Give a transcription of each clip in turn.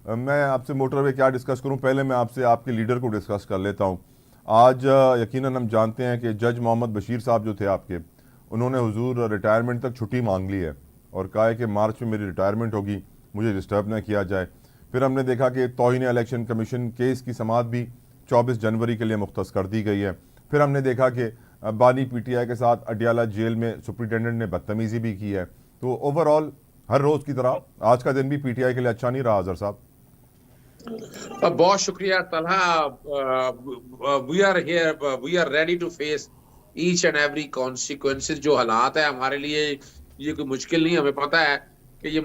मैं आपसे मोटरवे क्या डिस्कस करूं, पहले मैं आपसे आपके लीडर को डिस्कस कर लेता हूं। आज यकीनन हम जानते हैं कि जज मोहम्मद बशीर साहब जो थे आपके, उन्होंने हुजूर रिटायरमेंट तक छुट्टी मांग ली है और कहा है कि मार्च में मेरी रिटायरमेंट होगी, मुझे डिस्टर्ब ना किया जाए। फिर हमने देखा कि तौहीन इलेक्शन कमीशन केस की समाअत भी 24 जनवरी के लिए मुख्तस कर दी गई है। फिर हमने देखा कि बानी पीटीआई के साथ अडियाला जेल में सुप्रिटेंडेंट ने बदतमीजी भी की है। तो ओवरऑल हर रोज़ की तरह आज का दिन भी पीटीआई के लिए अच्छा नहीं रहा अजहर साहब। बहुत शुक्रिया Talha. We are here, we are ready to face each and every consequences. जो हालात है हमारे लिए ये कोई मुश्किल नहीं, हमें पता है कि ये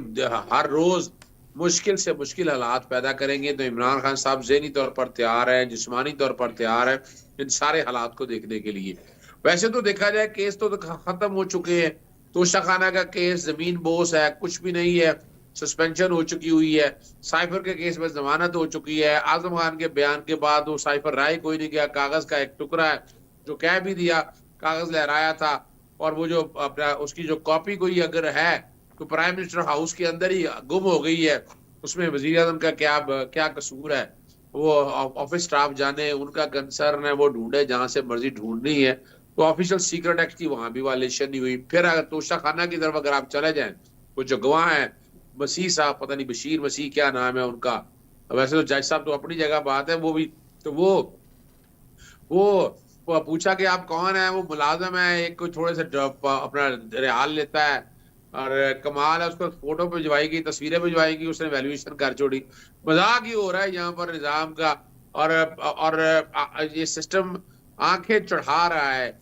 हर रोज मुश्किल से मुश्किल हालात पैदा करेंगे। तो इमरान खान साहब ज़हनी तौर पर तैयार है, जिस्मानी तौर पर तैयार है इन सारे हालात को देखने के लिए। वैसे तो देखा जाए केस तो खत्म हो चुके हैं। तोशा खाना का केस जमीन बोस है, कुछ भी नहीं है, सस्पेंशन हो चुकी हुई है। साइफर के केस में जमानत हो चुकी है। आजम खान के बयान के बाद वो साइफर राय कोई नहीं गया, कागज का एक टुकड़ा है जो कह भी दिया, कागज लहराया था। और वो जो अपना उसकी जो कॉपी कोई अगर है तो प्राइम मिनिस्टर हाउस के अंदर ही गुम हो गई है। उसमें वजीर आजम का क्या क्या कसूर है, वो ऑफिस स्टाफ जाने, उनका कंसर्न है, वो ढूंढे जहां से मर्जी ढूंढनी है। तो ऑफिशियल सीक्रेट एक्ट की वहां भी वायलेशन नहीं हुई। फिर अगर तोशा खाना की तरफ अगर आप चले जाएं, वो जो गवाह है मसीह साहब, पता नहीं बशीर मसीह क्या नाम है उनका, वैसे तो जज साहब तो अपनी जगह बात है, वो भी तो वो पूछा कि आप कौन है, वो मुलाजिम है, एक कोई थोड़े से अपना रिहाल लेता है। और कमाल है, उसको फोटो भिजवाई गई, तस्वीरें भिजवाई गई, उसने वैल्यूएशन कर छोड़ी। मजाक ही हो रहा है यहाँ पर निजाम का। और ये सिस्टम आंखें चढ़ा रहा है।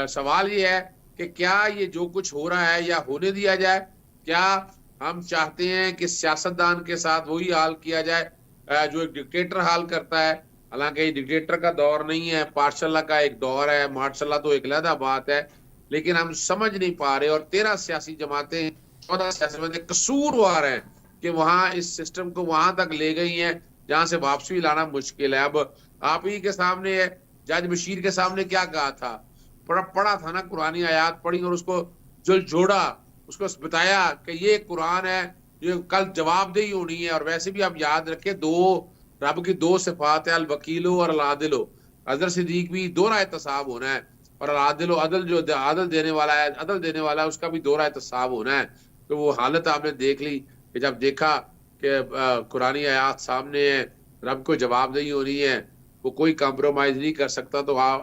सवाल ये है कि क्या ये जो कुछ हो रहा है या होने दिया जाए? क्या हम चाहते हैं कि सियासतदान के साथ वही हाल किया जाए जो एक डिक्टेटर हाल करता है? हालांकि डिक्टेटर का दौर नहीं है, मार्शल का एक दौर है। मार्शल तो एक अलग बात है, लेकिन हम समझ नहीं पा रहे। और 13 सियासी जमातें, 14 सियासी जमातें कसूरवार हैं कि वहां इस सिस्टम को वहां तक ले गई हैं जहां से वापसी लाना मुश्किल है। अब आप ही के सामने है, जज बशीर के सामने क्या कहा था? पढ़ा था ना, कुरानी आयात पढ़ी और उसको जो जोड़ा, उसको बताया कि ये कुरान है, ये कल जवाबदेही होनी है। और वैसे भी आप याद रखें, रब की दो सिफात है, अल वकीलो और अल आदिलो। अजहर सिद्दीक भी दोहरा एहतसाब होना है, और अल आदिलो, अदल जो अदल देने वाला है, अदल देने वाला है, उसका भी दोहरा एहतसाब होना है। तो वो हालत आपने देख ली कि जब देखा कि कुरानी आयात सामने है, रब को जवाबदेही होनी है, वो कोई कॉम्प्रोमाइज नहीं कर सकता। तो